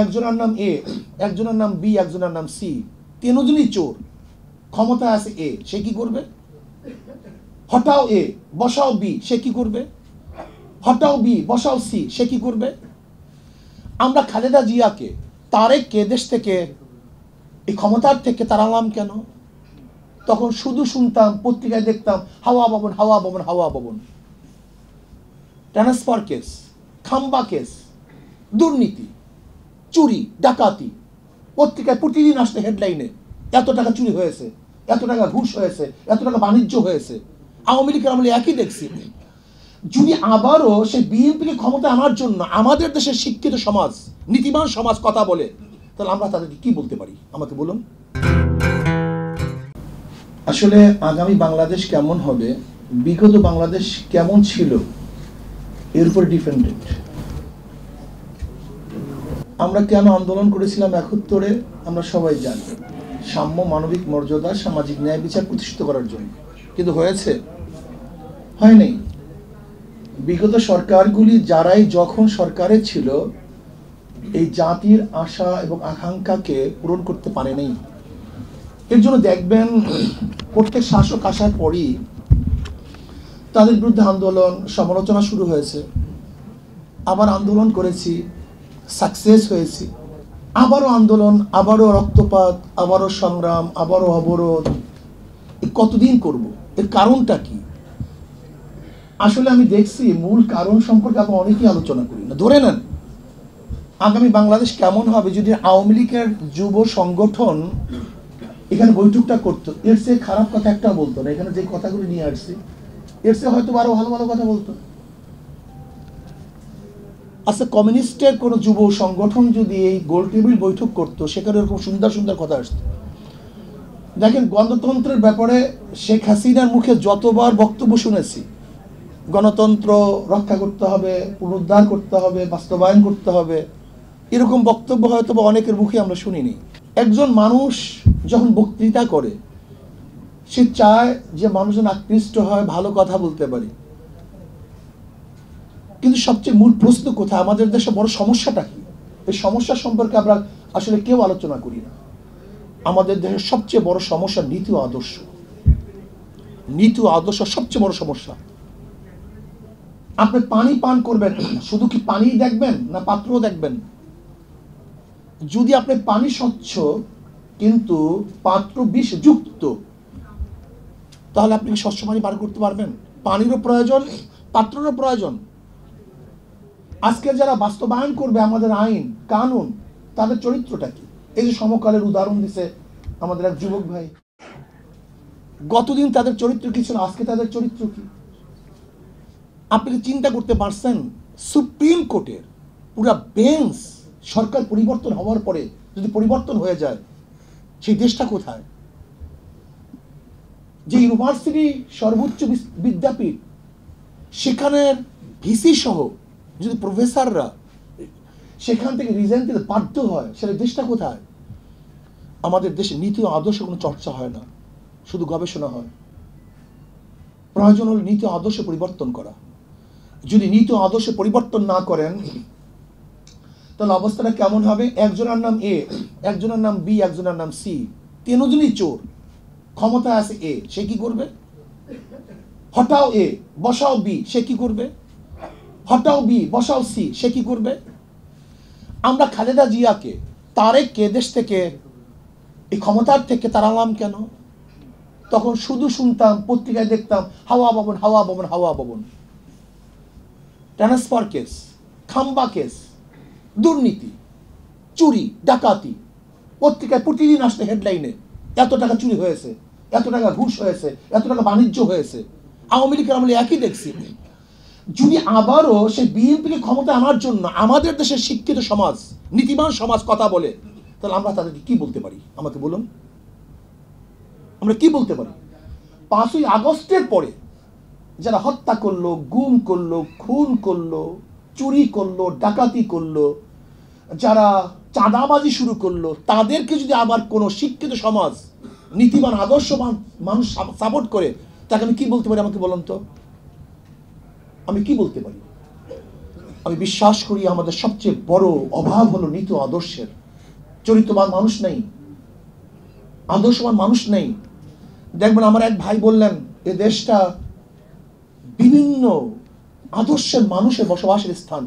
একজনের নাম এ, একজনের নাম বি, একজনের নাম সি, তিনজনই চোর, ক্ষমতায় আছে এ, সে কি করবে? হটাও এ বসাও বি, সে কি করবে? হটাও বি বসাও সি, সে কি করবে? আমরা খালেদা জিয়াকে তারেককে দেশ থেকে, এই ক্ষমতার থেকে তাড়ালাম কেন? তখন শুধু শুনতাম, পত্রিকায় দেখতাম হাওয়া ভবন, হাওয়া ভবন, হাওয়া ভবন, ট্রান্সফার কেস, খাম্বা কেস, দুর্নীতি, চুরি, ডাকাতি, পত্রিকায় প্রতিদিন আসতে হেডলাইনে এত টাকা চুরি হয়েছে, এত টাকা ঘুষ হয়েছে, এত টাকা বাণিজ্য হয়েছে। আওয়ামী লীগের আমলে একই দেখছি। যদি আবারও সেই বিএনপিকে ক্ষমতা আনার জন্য আমাদের দেশের শিক্ষিত সমাজ, নীতিমান সমাজ কথা বলে, তাহলে আমরা তাদেরকে কি বলতে পারি আমাকে বলুন। আসলে আগামী বাংলাদেশ কেমন হবে, বিগত বাংলাদেশ কেমন ছিল, এর উপর ডিপেন্ডেন্ট। আমরা কেন আন্দোলন করেছিলাম ৭১-এ আমরা সবাই জানি, সাম্য, মানবিক মর্যাদা, সামাজিক ন্যায় বিচার প্রতিষ্ঠিত করার জন্য। কিন্তু হয়েছে? হয়নি। বিগত সরকারগুলি যারাই যখন সরকারে ছিল, এই জাতির আশা এবং আকাঙ্ক্ষাকে পূরণ করতে পারেনি। এর জন্য দেখবেন প্রত্যেক শাসক আসার পরই তাদের বিরুদ্ধে আন্দোলন, সমালোচনা শুরু হয়েছে। আবার আন্দোলন করেছি, সাকসেস হয়েছি, আবারও আন্দোলন, আবারও রক্তপাত, আবারও সংগ্রাম, আবারও অবরোধ। কতদিন করব? এর কারণটা কি? আসলে আমি দেখছি মূল কারণ সম্পর্কে আমরা অনেকেই আলোচনা করি না। ধরে নেন আগামী বাংলাদেশ কেমন হবে যদি আওয়ামী লীগের যুব সংগঠন এখানে বৈঠকটা করতো, এর চেয়ে খারাপ কথা একটা বলতো না। এখানে যে কথাগুলো নিয়ে আসছি এর চেয়ে হয়তো আরো ভালো ভালো কথা বলতো। আচ্ছা, কমিউনিস্টের কোনো যুব সংগঠন যদি এই গোল টেবিল বৈঠক করতো, সেখানে এরকম সুন্দর সুন্দর কথা আসতো। দেখেন, গণতন্ত্রের ব্যাপারে শেখ হাসিনার মুখে যতবার বক্তব্য শুনেছি, গণতন্ত্র রক্ষা করতে হবে, পুনরুদ্ধার করতে হবে, বাস্তবায়ন করতে হবে, এরকম বক্তব্য হয়তো বা অনেকের মুখে আমরা শুনিনি। একজন মানুষ যখন বক্তৃতা করে, সে চায় যে মানুষজন আকৃষ্ট হয়, ভালো কথা বলতে পারে। কিন্তু সবচেয়ে মূল প্রশ্ন কোথায়? আমাদের দেশে বড় সমস্যাটা কি? এই সমস্যা সম্পর্কে আমরা আসলে কেউ আলোচনা করি না। আমাদের দেশের সবচেয়ে বড় সমস্যা নীতি ও আদর্শ। নীতি ও আদর্শ সবচেয়ে বড় সমস্যা। আপনি পানি পান করবেন, শুধু কি পানি দেখবেন না পাত্রও দেখবেন? যদি আপনি পানি স্বচ্ছ কিন্তু পাত্র বিষযুক্ত, তাহলে আপনি কি স্বচ্ছ পানি পান করতে পারবেন? পানিরও প্রয়োজন, পাত্রেরও প্রয়োজন। আজকে যারা বাস্তবায়ন করবে আমাদের আইন কানুন, তাদের চরিত্রটা কি? এই যে সমকালের উদাহরণ দিছে আমাদের এক যুবক ভাই, গতদিন তাদের চরিত্র কি ছিল, আজকে তাদের চরিত্র কি? আপনি কি চিন্তা করতে পারছেন সুপ্রিম কোর্টের পুরা বেঞ্চ সরকার পরিবর্তন হওয়ার পরে যদি পরিবর্তন হয়ে যায়, সেই দেশটা কোথায়? যে ইউনিভার্সিটি সর্বোচ্চ বিদ্যাপীঠ, সেখানের ভিসি সহ যদি প্রফেসররা সেখান থেকে রিজাইন দিতে বাধ্য হয়, সেটা দেশটা কোথায়? আমাদের দেশে নীতি ও আদর্শ কোনো চর্চা হয় না, শুধু গবেষণা হয়। প্রয়োজন হল নীতি ও আদর্শ পরিবর্তন করা। যদি নীতি ও আদর্শ পরিবর্তন না করেন, তাহলে অবস্থাটা কেমন হবে? একজনের নাম এ, একজনের নাম বি, একজনের নাম সি, তিনজনই চোর, ক্ষমতায় আছে এ, সে কি করবে? হটাও এ বসাও বি, সে কি করবে? হটাও বি বসাও সি, সে কি করবে? আমরা খালেদা জিয়াকে তারেককে দেশ থেকে, এই ক্ষমতার থেকে তাড়ালাম কেন? তখন শুধু শুনতাম, পত্রিকায় দেখতাম হাওয়া ভবন, হাওয়া ভবন, হাওয়া ভবন, ট্রান্সফার কেস, খাম্বা কেস, দুর্নীতি, চুরি, ডাকাতি, পত্রিকায় প্রতিদিন আসতে হেডলাইনে এত টাকা চুরি হয়েছে, এত টাকা ঘুষ হয়েছে, এত টাকা বাণিজ্য হয়েছে। আওয়ামী লীগের আমলে একই দেখছি। যদি আবারও সেই বিএনপিকে ক্ষমতা আনার জন্য আমাদের দেশের শিক্ষিত সমাজ, নীতিমান সমাজ কথা বলে, তাহলে আমরা তাদেরকে কি বলতে পারি আমাকে বলুন। আমরা কি বলতে পারি? 5ই আগস্টের পরে যারা হত্যা করলো, গুম করলো, খুন করলো, চুরি করলো, ডাকাতি করলো, যারা চাঁদাবাজি শুরু করলো, তাদেরকে যদি আবার কোনো শিক্ষিত সমাজ, নীতিবান আদর্শবান মানুষ সাপোর্ট করে, তাকে আমি কি বলতে পারি আমাকে বলুন তো? আমি কি বলতে পারি? আমি বিশ্বাস করি আমাদের সবচেয়ে বড় অভাব হলো নীতি ও আদর্শের। চরিত্রবান মানুষ নেই, আদর্শবান মানুষ নেই। দেখবেন আমার এক ভাই বললেন, এ দেশটা বিভিন্ন আদর্শের মানুষের বসবাসের স্থান।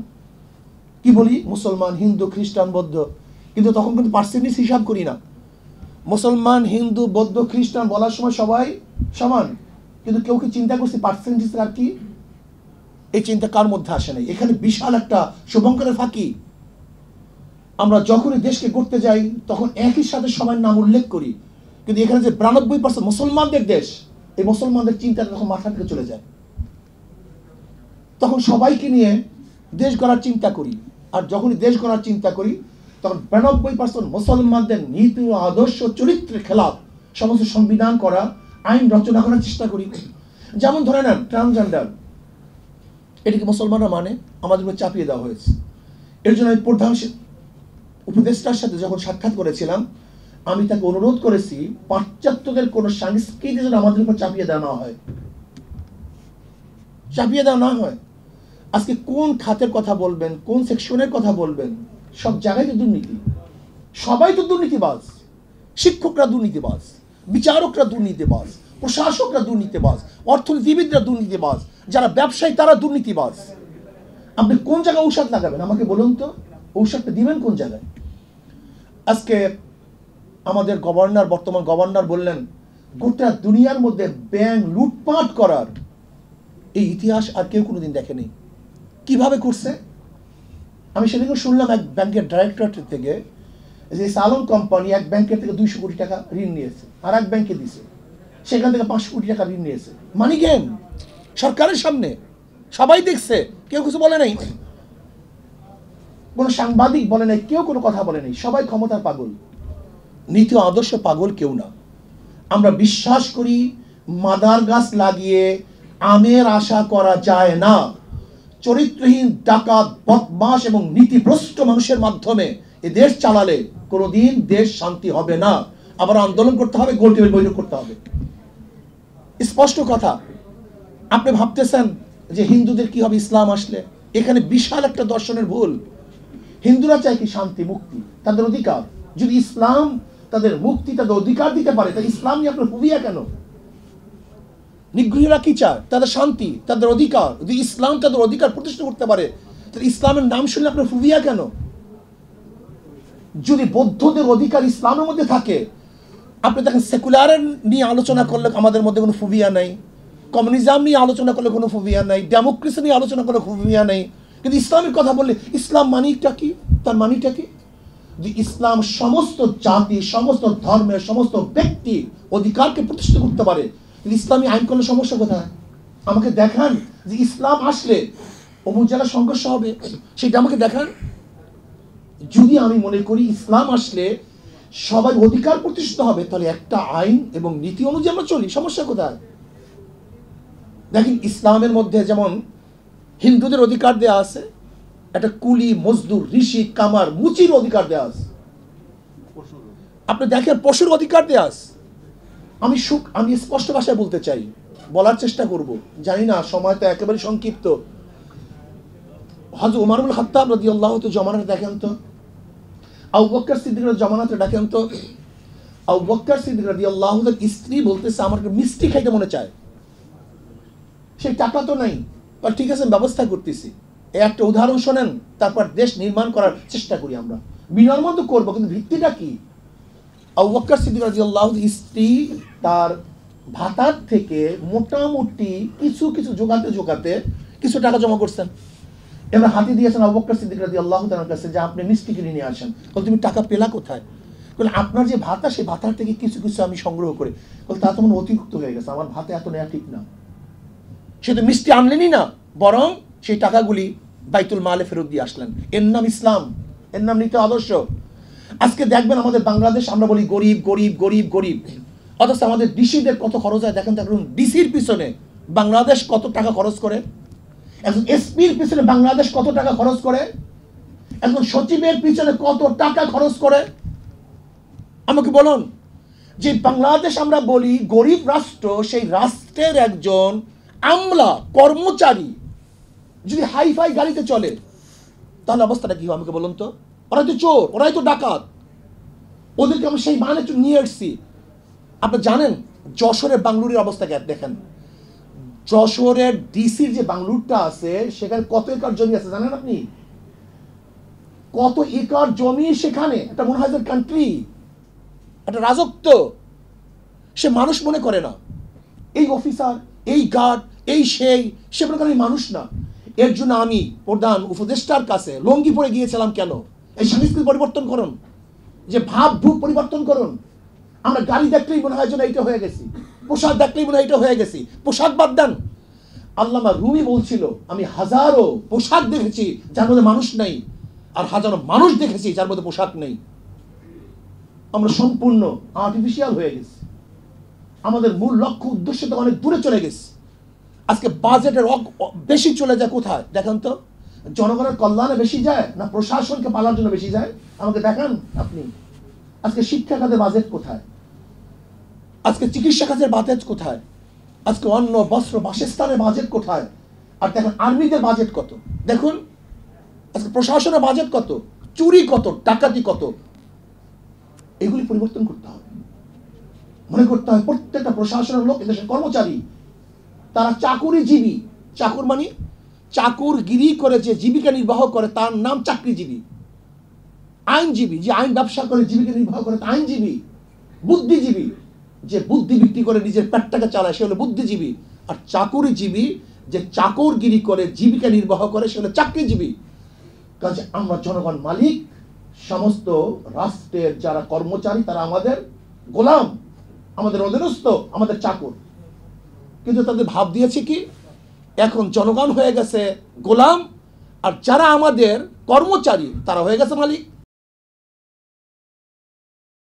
কি বলি, মুসলমান, হিন্দু, খ্রিস্টান, বৌদ্ধ, কিন্তু তখন কিন্তু পার্সেন্টেজ হিসাব করি না। মুসলমান, হিন্দু, বৌদ্ধ, খ্রিস্টান বলার সময় সবাই সমান, কিন্তু কেউ কি চিন্তা করছি পার্সেন্টেজ আর কি? এই চিন্তা কার মধ্যে আসে নাই? এখানে বিশাল একটা শুভঙ্করের ফাঁকি। আমরা যখনই দেশকে করতে যাই তখন একই সাথে সবার নাম উল্লেখ করি, কিন্তু এখানে যে 92% মুসলমানদের দেশ, এই মুসলমানদের চিন্তাটা তখন মাথা থেকে চলে যায়। তখন সবাইকে নিয়ে দেশ গড়ার চিন্তা করি, আর যখনই দেশ গড়ার চিন্তা করি তখন 92% মুসলমানদের নীতি ও আদর্শ চরিত্রের খেলাফ সমস্ত সংবিধান করা, আইন রচনা করার চেষ্টা করি। যেমন ধরে নেন ট্রান্সজেন্ডার, এটিকে মুসলমানরা মানে, আমাদের উপর চাপিয়ে দেওয়া হয়েছে। এর জন্য আমি প্রধান উপদেষ্টার সাথে যখন সাক্ষাৎ করেছিলাম, আমি তাকে অনুরোধ করেছি পাশ্চাত্যদের কোন সংস্কৃতি যেন আমাদের উপর চাপিয়ে দেওয়া না হয়, চাপিয়ে দেওয়া না হয়। আজকে কোন খাতের কথা বলবেন, কোন সেকশনের কথা বলবেন, সব জায়গায় তো দুর্নীতি, সবাই তো দুর্নীতিবাজ। শিক্ষকরা দুর্নীতিবাজ, বিচারকরা দুর্নীতিবাজ, প্রশাসকরা দুর্নীতিবাজ, অর্থনীতিবিদরা দুর্নীতিবাজ, যারা ব্যবসায়ী তারা দুর্নীতিবাজ। আপনি কোন জায়গায় ঔষধ লাগাবেন আমাকে বলুন তো, ঔষধটা দিবেন কোন জায়গায়? আজকে আমাদের গভর্নর, বর্তমান গভর্নর বললেন গোটা দুনিয়ার মধ্যে ব্যাংক লুটপাট করার এই ইতিহাস আর কেউ কোনোদিন দেখেনি। কিভাবে করছে? আমি সেদিন শুনলাম এক ব্যাংকের ডাইরেক্টর থেকে যে সালন কোম্পানি এক ব্যাংকের থেকে 200 কোটি টাকা ঋণ নিয়েছে, আর এক ব্যাংকে দিছে, সেখান থেকে 500 কোটি টাকা ঋণ নিয়েছে। মানি গেম, সরকারের সামনে সবাই দেখছে, কেউ কিছু বলে নাই, কোনো সাংবাদিক বলে নাই, কেউ কোনো কথা বলে নাই। সবাই ক্ষমতার পাগল, নীতি আদর্শ পাগল কেউ না। আমরা বিশ্বাস করি মাদার গাছ লাগিয়ে আমের আশা করা যায় না। চরিত্রহীন, ডাকাত, বদমাশ এবং নীতিভ্রষ্ট মানুষের মাধ্যমে এ দেশ চালালে কোনোদিন দেশ শান্তি হবে না। আবার আন্দোলন করতে হবে, গোল টেবিল বৈঠক করতে হবে। স্পষ্ট কথা। আপনি ভাবতেছেন যে হিন্দুদের কি হবে ইসলাম আসলে? এখানে বিশাল একটা দর্শনের ভুল। হিন্দুরা চায় কি শান্তি, মুক্তি, তাদের অধিকার। যদি ইসলাম তাদের মুক্তি, তাদের অধিকার দিতে পারে, তাহলে ইসলাম নিয়ে আপনার ফুবিয়া কেন? নিগৃহীরা কি চায়? তাদের শান্তি, তাদের অধিকার। যদি ইসলাম তাদের অধিকার প্রতিষ্ঠা করতে পারে, তাহলে ইসলামের নাম শুনলে আপনার ফুবিয়া কেন? যদি বৌদ্ধদের অধিকার ইসলামের মধ্যে থাকে, আপনি দেখেন সেকুলার নিয়ে আলোচনা করলে আমাদের মধ্যে কোনো ফুবিয়া নাই, কমিউনিজম নিয়ে আলোচনা করলে কোনো ফুবিয়া নাই, ডেমোক্রেসি নিয়ে আলোচনা করলে ফুবিয়া নাই। কিন্তু ইসলামের কথা বললে ইসলাম মানিটা কি? তার মানিটা কি? যে ইসলাম সমস্ত জাতি, সমস্ত ধর্মের, সমস্ত ব্যক্তি অধিকারকে প্রতিষ্ঠা করতে পারে, ইসলামী আইন করলে সমস্যা কোথায়? আমাকে দেখান যে ইসলাম আসলে অমুক জায়গায় সংঘর্ষ হবে, সেটা আমাকে দেখান। যদি আমি মনে করি ইসলাম আসলে সবাই অধিকার প্রতিষ্ঠিত হবে, তাহলে একটা আইন এবং নীতি অনুযায়ী আমরা চলি, সমস্যা কোথায়? দেখেন ইসলামের মধ্যে যেমন হিন্দুদের অধিকার দেওয়া আছে, একটা কুলি, মজদুর, ঋষি, কামার, মুচির অধিকার দেওয়া আছে। আপনি দেখেন পশুর অধিকার দেওয়া আছে। আমি স্পষ্ট ভাষায় বলতে চাই, বলার চেষ্টা করব, জানি না সময়টা একেবারে সংক্ষিপ্ত। হযরত ওমর ইবনে খাত্তাব রাদিয়াল্লাহু তাআলা জমানাটা দেখেন তো, আবু বকর সিদ্দিকের জমানাটা দেখেন তো। আবু বকর সিদ্দিক রাদিয়াল্লাহু তাআলার স্ত্রী বলতেছে আমার মিষ্টি খাইতে মনে চায়, সেই টাকা তো নাই, আর ঠিক আছে ব্যবস্থা করতেছি। এই একটা উদাহরণ শোনেন, তারপর দেশ নির্মাণ করার চেষ্টা করি আমরা। বিনির্মাণ তো করবো, কিন্তু ভিত্তিটা কি? আবু বকর সিদ্দিক রাদিয়াল্লাহু তাআলার স্ত্রী তার ভাতার থেকে মোটামুটি কিছু কিছু জোগাতে কিছু টাকা জমা করছেন। এবার হাতে দিয়েছেন আবু বকর সিদ্দিক রাদিয়াল্লাহু তাআলার কাছে যে আপনি মিষ্টি কিনে নিয়ে আসেন। বলে তুমি টাকা পেলা কোথায়? বলে আপনার যে ভাতা, সেই ভাতার থেকে কিছু কিছু আমি সংগ্রহ করে। বলে তা তো মনে অতিরিক্ত হয়ে গেছে, আমার ভাতে এত নেওয়া ঠিক না। সে তো মিষ্টি আনলেনই না, বরং সেই টাকাগুলি বাইতুল মালে ফেরত দিয়ে আসলেন। এর নাম ইসলাম, এর নাম নীতি আদর্শ। আজকে দেখবেন আমাদের বাংলাদেশ, আমরা বলি গরিব গরিব গরিব গরিব, অথচ আমাদের ডিসিদের কত খরচ হয় দেখেন। দেখুন ডিসির পিছনে বাংলাদেশ কত টাকা খরচ করে, একজন এসপির পিছনে বাংলাদেশ কত টাকা খরচ করে, একজন সচিবের পিছনে কত টাকা খরচ করে। আমাকে বলুন, যে বাংলাদেশ আমরা বলি গরিব রাষ্ট্র, সেই রাষ্ট্রের একজন আমলা, কর্মচারী যদি হাইফাই গাড়িতে চলে, তাহলে অবস্থাটা কি হবে আমাকে বলুন তো? ওরাই তো চোর, ওরাই তো ডাকাত, ওদেরকে আমি সেই মানে নিয়ে এসছি। আপনি জানেন যশোরের বাংলুরের অবস্থা দেখেন, যশোরের ডিসির যে বাংলুরটা আছে সেখানে কত একর জমি আছে জানেন আপনি? কত একর জমি সেখানে, এটা মনে হয় কান্ট্রি, একটা রাজত্ব। সে মানুষ মনে করে না, এই অফিসার, এই গার্ড, এই সে মনে করে মানুষ না। এর জন্য আমি প্রধান উপদেষ্টার কাছে লঙ্গি পরে গিয়েছিলাম। কেন? এই সংস্কৃতি পরিবর্তন করুন, যে ভাব ভূপ পরিবর্তন করুন। আমরা গাড়ি দেখলেই মনে হয় যেন এইটা হয়ে গেছি, পোশাক দেখলেই মনে হয় এটা হয়ে গেছি। পোশাক বাদ দেন, আল্লামা রুমি বলছিল আমি হাজারো পোশাক দেখেছি যার মধ্যে মানুষ নেই, আর হাজারো মানুষ দেখেছি যার মধ্যে পোশাক নেই। আমরা সম্পূর্ণ আর্টিফিশিয়াল হয়ে গেছি, আমাদের মূল লক্ষ্য উদ্দেশ্য তো অনেক দূরে চলে গেছে। আজকে বাজেটের বেশি চলে যায় কোথায় দেখেন তো? জনগণের কল্যাণে বেশি যায় না প্রশাসনকে পালার জন্য বেশি যায়? আমাকে দেখান আপনি। আজকে শিক্ষা খাতের বাজেট কোথায়? আজকে চিকিৎসা খাতের বাজেট কোথায়? আজকে অন্ন বস্ত্র বাসস্থানের বাজেট কোথায়? আর দেখেন আর্মিদের বাজেট কত, দেখুন আজকে প্রশাসনের বাজেট কত, চুরি কত, ডাকাতি কত। এগুলি পরিবর্তন করতে হবে। মনে করতে হয় প্রত্যেকটা প্রশাসনের লোক এদেশের কর্মচারী, তারা চাকুরিজীবী। চাকুর মানে চাকুরগিরি করে যে জীবিকা নির্বাহ করে তার নাম চাকরিজীবী। আইনজীবী যে আইন ব্যবসা করে জীবিকা নির্বাহ করে আইনজীবী। বুদ্ধিজীবী যে বুদ্ধি বিক্রি করে নিজের পেটটাকে চালায় সে হলো বুদ্ধিজীবী। আর চাকুরিজীবী যে চাকরগিরি করে জীবিকা নির্বাহ করে সে হলো চাকরিজীবী। কাজে আমরা জনগণ মালিক, সমস্ত রাষ্ট্রের যারা কর্মচারী তারা আমাদের গোলাম, আমাদের অধীনস্থ, আমাদের চাকর। কিন্তু তাদের ভাব দিয়েছে কি এখন জনগণ হয়ে গেছে গোলাম, আর যারা আমাদের কর্মচারী তারা হয়ে গেছে মালিক।